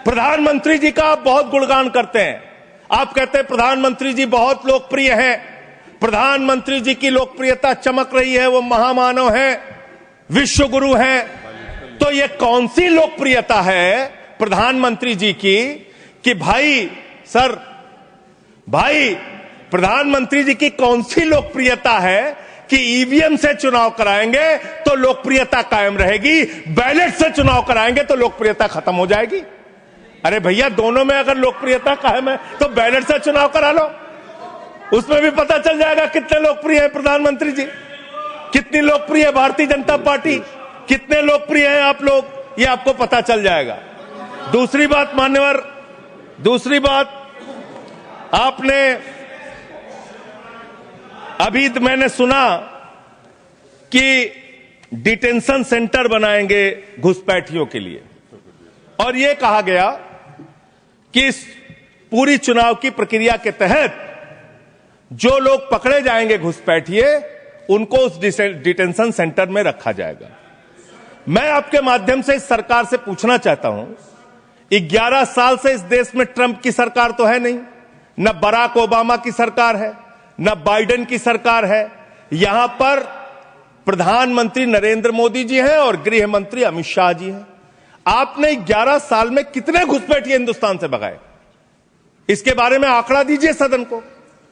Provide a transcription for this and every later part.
प्रधानमंत्री जी का आप बहुत गुणगान करते हैं। आप कहते हैं प्रधानमंत्री जी बहुत लोकप्रिय हैं, प्रधानमंत्री जी की लोकप्रियता चमक रही है, वो महामानव हैं, विश्व गुरु हैं। तो ये कौन सी लोकप्रियता है प्रधानमंत्री जी की कि भाई प्रधानमंत्री जी की कौन सी लोकप्रियता है कि ईवीएम से चुनाव कराएंगे तो लोकप्रियता कायम रहेगी, बैलेट से चुनाव कराएंगे तो लोकप्रियता खत्म हो जाएगी? अरे भैया, दोनों में अगर लोकप्रियता कायम है तो बैलेट से चुनाव करा लो, उसमें भी पता चल जाएगा कितने लोकप्रिय है प्रधानमंत्री जी, कितनी लोकप्रिय है भारतीय जनता पार्टी, कितने लोकप्रिय हैं आप लोग, ये आपको पता चल जाएगा। दूसरी बात मान्यवर, दूसरी बात, आपने अभी मैंने सुना कि डिटेंशन सेंटर बनाएंगे घुसपैठियों के लिए, और यह कहा गया कि इस पूरी चुनाव की प्रक्रिया के तहत जो लोग पकड़े जाएंगे घुसपैठिए, उनको उस डिटेंशन सेंटर में रखा जाएगा। मैं आपके माध्यम से इस सरकार से पूछना चाहता हूं, 11 साल से इस देश में ट्रंप की सरकार तो है नहीं, न बराक ओबामा की सरकार है, न बाइडेन की सरकार है, यहां पर प्रधानमंत्री नरेंद्र मोदी जी हैं और गृह मंत्री अमित शाह जी हैं। आपने 11 साल में कितने घुसपैठिए हिंदुस्तान से भगाए, इसके बारे में आंकड़ा दीजिए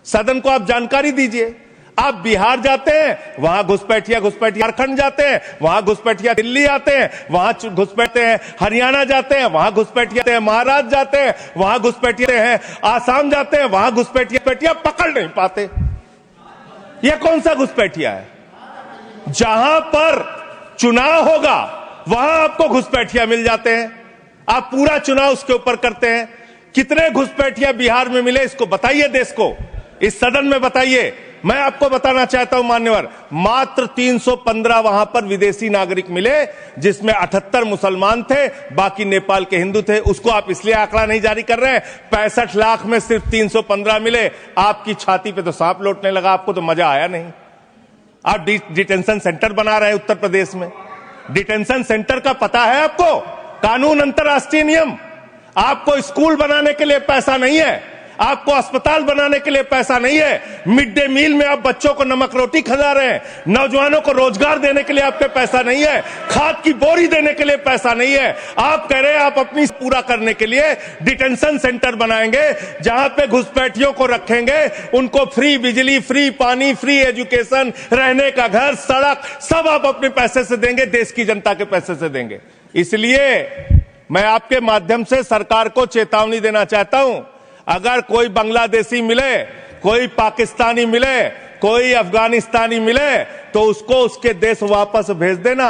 सदन को आप जानकारी दीजिए। आप बिहार जाते हैं, वहां घुसपैठिया झारखंड जाते हैं, वहां घुसपैठिया दिल्ली आते हैं, वहां घुसपैठते हैं हरियाणा जाते हैं, वहां घुसपैठिया हैं महाराष्ट्र जाते हैं, वहां घुसपैठिया हैं आसाम जाते हैं, वहां घुसपैठिया पकड़ नहीं पाते। यह कौन सा घुसपैठिया है? जहां पर चुनाव होगा वहां आपको घुसपैठिया मिल जाते हैं, आप पूरा चुनाव उसके ऊपर करते हैं। कितने घुसपैठिया बिहार में मिले, इसको बताइए, देश को, इस सदन में बताइए। मैं आपको बताना चाहता हूं मान्यवर, मात्र 315 वहां पर विदेशी नागरिक मिले, जिसमें 78 मुसलमान थे, बाकी नेपाल के हिंदू थे। उसको आप इसलिए आंकड़ा नहीं जारी कर रहे हैं, 65 लाख में सिर्फ 315 मिले। आपकी छाती पे तो सांप लौटने लगा, आपको तो मजा आया नहीं। आप डिटेंशन सेंटर बना रहे हैं उत्तर प्रदेश में। डिटेंशन सेंटर का पता है आपको? कानून, अंतर्राष्ट्रीय नियम। आपको स्कूल बनाने के लिए पैसा नहीं है, आपको अस्पताल बनाने के लिए पैसा नहीं है, मिड डे मील में आप बच्चों को नमक रोटी खिला रहे हैं, नौजवानों को रोजगार देने के लिए आपके पैसा नहीं है, खाद की बोरी देने के लिए पैसा नहीं है। आप कह रहे हैं आप अपनी पूरा करने के लिए डिटेंशन सेंटर बनाएंगे, जहां पे घुसपैठियों को रखेंगे, उनको फ्री बिजली, फ्री पानी, फ्री एजुकेशन, रहने का घर, सड़क, सब आप अपने पैसे से देंगे, देश की जनता के पैसे से देंगे। इसलिए मैं आपके माध्यम से सरकार को चेतावनी देना चाहता हूं, अगर कोई बांग्लादेशी मिले, कोई पाकिस्तानी मिले, कोई अफगानिस्तानी मिले, तो उसको उसके देश वापस भेज देना।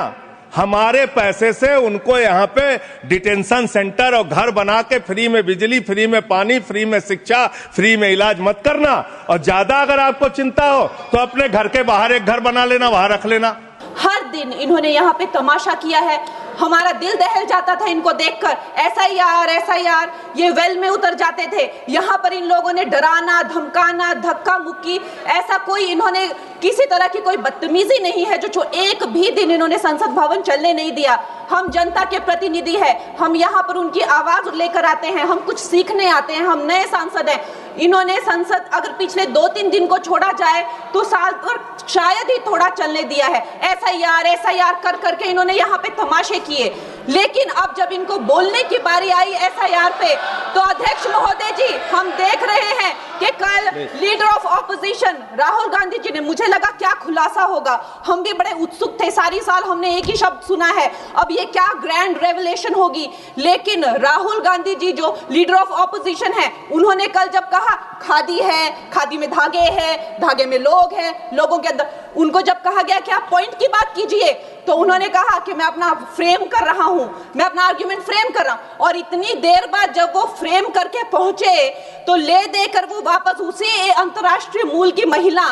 हमारे पैसे से उनको यहां पे डिटेंशन सेंटर और घर बना के फ्री में बिजली, फ्री में पानी, फ्री में शिक्षा, फ्री में इलाज मत करना। और ज्यादा अगर आपको चिंता हो तो अपने घर के बाहर एक घर बना लेना, वहां रख लेना। हर दिन इन्होंने यहाँ पे तमाशा किया है, हमारा दिल दहल जाता था इनको देखकर। एसआईआर, ये वेल में उतर जाते थे। यहाँ पर इन लोगों ने डराना, धमकाना, धक्का मुक्की, ऐसा कोई इन्होंने किसी तरह की कोई बदतमीजी नहीं है जो एक भी दिन इन्होंने संसद भवन चलने नहीं दिया। हम जनता के प्रतिनिधि हैं, हम यहाँ पर उनकी आवाज लेकर आते हैं, हम कुछ सीखने आते हैं, हम नए सांसद हैं। इन्होंने संसद अगर पिछले 2-3 दिन को छोड़ा जाए तो साल पर शायद ही थोड़ा चलने दिया है। एसआईआर कर करके इन्होंने यहाँ पे तमाशे किए, लेकिन अब जब इनको बोलने की बारी आई एसआईआर पे, तो अध्यक्ष महोदय जी, हम देख रहे हैं कि कल leader of opposition Rahul Gandhi ji ने, मुझे लगा क्या खुलासा होगा, हम भी बड़े उत्सुक थे, सारी साल हमने एक ही शब्द सुना है, अब ये क्या ग्रैंड रेवलेशन होगी। लेकिन राहुल गांधी जी जो लीडर ऑफ ऑपोजिशन है, उन्होंने कल जब कहा खादी है, खादी में धागे हैं, धागे में लोग हैं, लोगों के अंदर, उनको जब कहा गया कि आप पॉइंट की बात कीजिए, तो उन्होंने कहा कि मैं अपना फ्रेम कर रहा हूं, मैं अपना आर्ग्यूमेंट फ्रेम कर रहा हूं। और इतनी देर बाद जब वो फ्रेम करके पहुंचे तो ले देकर वो वापस उसी अंतर्राष्ट्रीय मूल की महिला,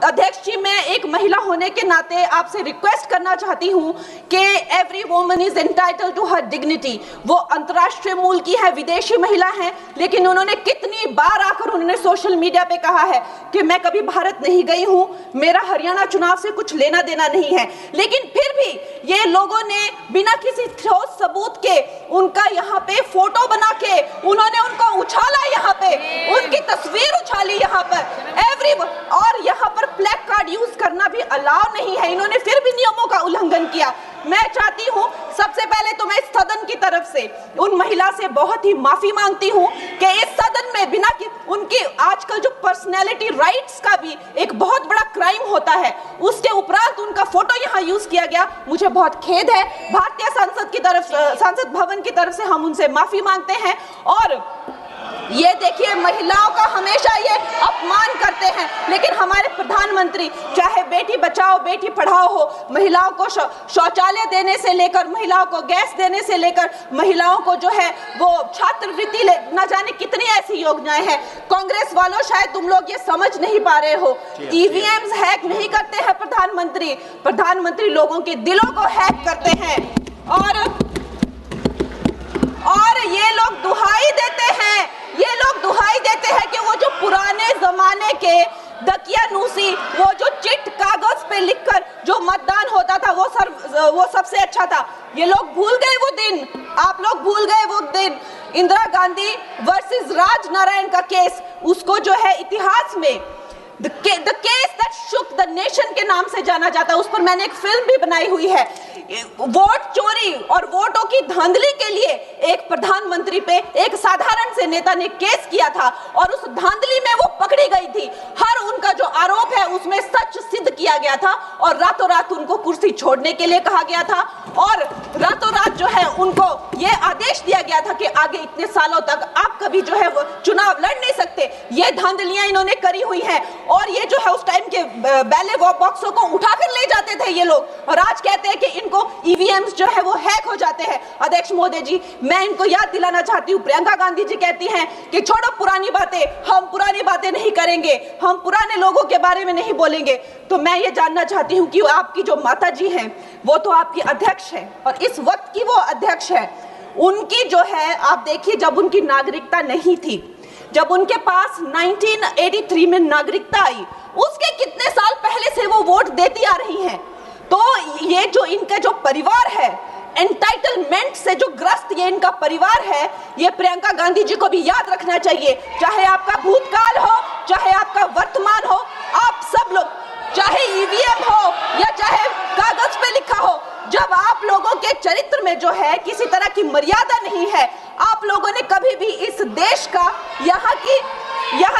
अध्यक्ष जी, मैं एक महिला होने के नाते आपसे रिक्वेस्ट करना चाहती हूं कि every woman is entitled to her dignity. वो अंतर्राष्ट्रीय मूल की है, विदेशी महिला है, लेकिन उन्होंने कितनी बार आकर उन्होंने सोशल मीडिया पे कहा है कि मैं कभी भारत नहीं गई हूं, मेरा हरियाणा चुनाव से कुछ लेना देना नहीं है। लेकिन फिर भी ये लोगों ने बिना किसी ठोस सबूत के उनका यहाँ पे फोटो उन्होंने उनको उछाला यहाँ पे, उनकी तस्वीर उछाली यहाँ पर और यहाँ पर ब्लैक कार्ड यूज करना भी अलाउ नहीं है। इन्होंने फिर भी नियमों का उल्लंघन किया। मैं चाहती हूँ सबसे पहले तो मैं इस सदन की तरफ से उन महिला से बहुत ही माफी मांगती हूँ कि इस सदन में बिना कि उनकी आजकल जो पर्सनैलिटी राइट्स का भी एक बहुत बड़ा क्राइम होता है, उसके उपरांत उनका फोटो यहाँ यूज किया गया। मुझे बहुत खेद है। भारतीय संसद भवन की तरफ से हम उनसे माफी मांगते हैं। और ये देखिए, महिलाओं का हमेशा ये अपमान करते हैं, लेकिन हमारे प्रधानमंत्री चाहे बेटी बचाओ बेटी पढ़ाओ हो, महिलाओं को शौचालय देने से लेकर, महिलाओं को गैस देने से लेकर, महिलाओं को जो है वो छात्रवृत्ति न जाने कितनी ऐसी योजनाएं हैं। कांग्रेस वालों, शायद तुम लोग ये समझ नहीं पा रहे हो, ईवीएम्स हैक नहीं करते हैं प्रधानमंत्री लोगों के दिलों को हैक करते हैं। और ये लोग दुहाई देते हैं कि वो जो पुराने जमाने के दकियानूसी, वो जो चिट कागज पे लिखकर जो मतदान होता था वो सबसे अच्छा था। ये लोग भूल गए वो दिन, आप लोग भूल गए वो दिन। इंदिरा गांधी वर्सेस राज नारायण का केस, उसको जो है इतिहास में The case that shook the nation के नाम से जाना जाता है। उस पर मैंने एक फिल्म भी बनाई हुई है। वोट चोरी और वोटों की धांधली के लिए एक प्रधानमंत्री पे एक साधारण से नेता ने केस किया था और उस धांधली में वो पकड़ी गई थी। हर उनका जो आरोप है उसमें सच सिद्ध किया गया था और रातों रात उनको कुर्सी छोड़ने के लिए कहा गया था और रातों रात जो है उनको ये आदेश दिया गया था कि आगे इतने सालों तक आप कभी जो है वो चुनाव लड़ नहीं सकते। ये धांधलियां इन्होंने करी हुई हैं और ये जो है उस टाइम के बैलेट बॉक्सों को उठाकर ले जाते थे ये लोग और आज कहते हैं कि इनको ईवीएम्स जो है वो हैक हो जाते हैं। अध्यक्ष महोदय जी, मैं इनको याद दिलाना चाहती हूँ, प्रियंका गांधी जी कहती हैं कि छोड़ो पुरानी बातें, हम पुरानी बातें नहीं करेंगे, हम पुराने लोगों के बारे में नहीं बोलेंगे। तो मैं ये जानना चाहती हूँ कि आपकी जो माता जी हैं वो तो आपकी अध्यक्ष है और इस वक्त की वो अध्यक्ष है। उनकी जो है, आप देखिए, जब उनकी नागरिकता नहीं थी, जब उनके पास 1983 में नागरिकता आई, उसके कितने साल पहले से वो वोट देती आ रही हैं। तो ये जो इनका जो परिवार है, एंटाइटलमेंट से जो ग्रस्त ये इनका परिवार है, ये प्रियंका गांधी जी को भी याद रखना चाहिए। चाहे आपका भूतकाल हो, चाहे आपका वर्तमान हो, आप सब लोग, चाहे ईवीएम हो या चाहे कागज पे लिखा हो, जब आप लोगों के चरित्र में जो है किसी तरह की मर्यादा नहीं है, आप लोगों ने कभी भी इस देश का, यहाँ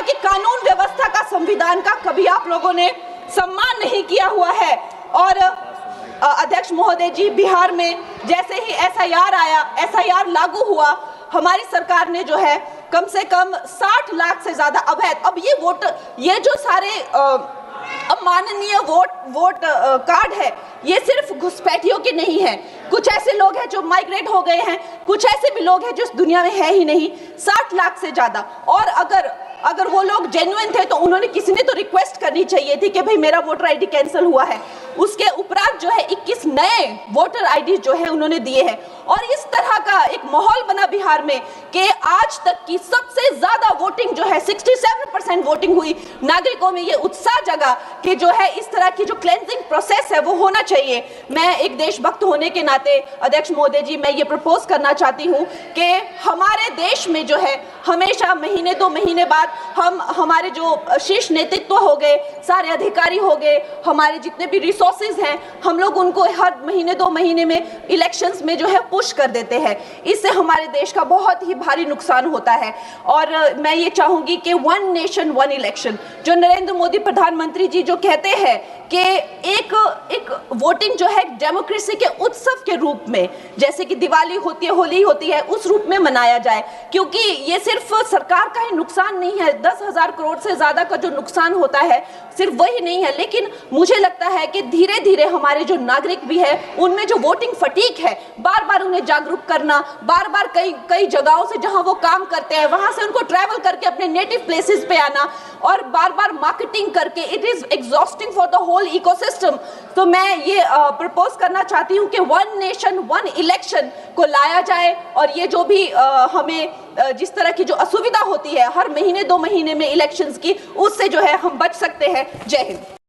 की कानून व्यवस्था का, संविधान का कभी आप लोगों ने सम्मान नहीं किया हुआ है। और अध्यक्ष महोदय जी, बिहार में जैसे ही एसआईआर आया, एसआईआर लागू हुआ, हमारी सरकार ने जो है कम से कम 60 लाख से ज्यादा अवैध, अब ये जो सारे अमाननीय वोट कार्ड है, ये सिर्फ घुसपैठियों के नहीं है। कुछ ऐसे लोग हैं जो माइग्रेट हो गए हैं, कुछ ऐसे भी लोग हैं जो इस दुनिया में है ही नहीं। 60 लाख से ज्यादा। और अगर वो लोग जेन्युइन थे तो उन्होंने, किसी ने तो रिक्वेस्ट करनी चाहिए थी कि भाई मेरा वोटर आईडी कैंसिल हुआ है। उसके उपरांत जो है 21 नए वोटर आईडी जो है उन्होंने दिए हैं और इस तरह का एक माहौल बना बिहार में कि आज तक की सबसे ज्यादा वोटिंग जो है, 67% वोटिंग हुई। नागरिकों में ये उत्साह जगा कि जो है इस तरह की जो क्लेंजिंग प्रोसेस है वो होना चाहिए। मैं एक देशभक्त होने के नाते अध्यक्ष महोदय जी, मैं ये प्रपोज करना चाहती हूँ कि हमारे देश में जो है हमेशा महीने 2 महीने बाद हमारे जो शीर्ष नेतृत्व हो गए, सारे अधिकारी हो गए, हमारे जितने भी रिसोर्सेज हैं, हम लोग उनको हर महीने 2 महीने में इलेक्शंस में जो है पुश कर देते हैं। इससे हमारे देश का बहुत ही भारी नुकसान होता है। और मैं ये चाहूंगी कि 1 नेशन 1 इलेक्शन, जो नरेंद्र मोदी प्रधानमंत्री जी जो कहते हैं कि एक वोटिंग जो है डेमोक्रेसी के उत्सव के रूप में, जैसे कि दिवाली होती है, होली होती है, उस रूप में मनाया जाए। क्योंकि ये सिर्फ सरकार का ही नुकसान नहीं है, 10,000 करोड़ से ज्यादा का जो नुकसान होता है सिर्फ वही नहीं है, लेकिन मुझे लगता है कि धीरे धीरे हमारे जो नागरिक भी है उनमें जो वोटिंग फटीक है, बार बार उन्हें जागरूक करना, बार बार कई जगहों से जहां वो काम करते हैं वहां से उनको ट्रैवल करके अपने नेटिव प्लेसेस पे आना और बार बार मार्केटिंग करके, it is exhausting for the whole ecosystem. तो मैं ये प्रपोज करना चाहती हूँ कि 1 नेशन 1 इलेक्शन को लाया जाए और ये जो भी हमें जिस तरह की जो असुविधा होती है हर महीने 2 महीने में इलेक्शंस की, उससे जो है हम बच सकते हैं। जय हिंद।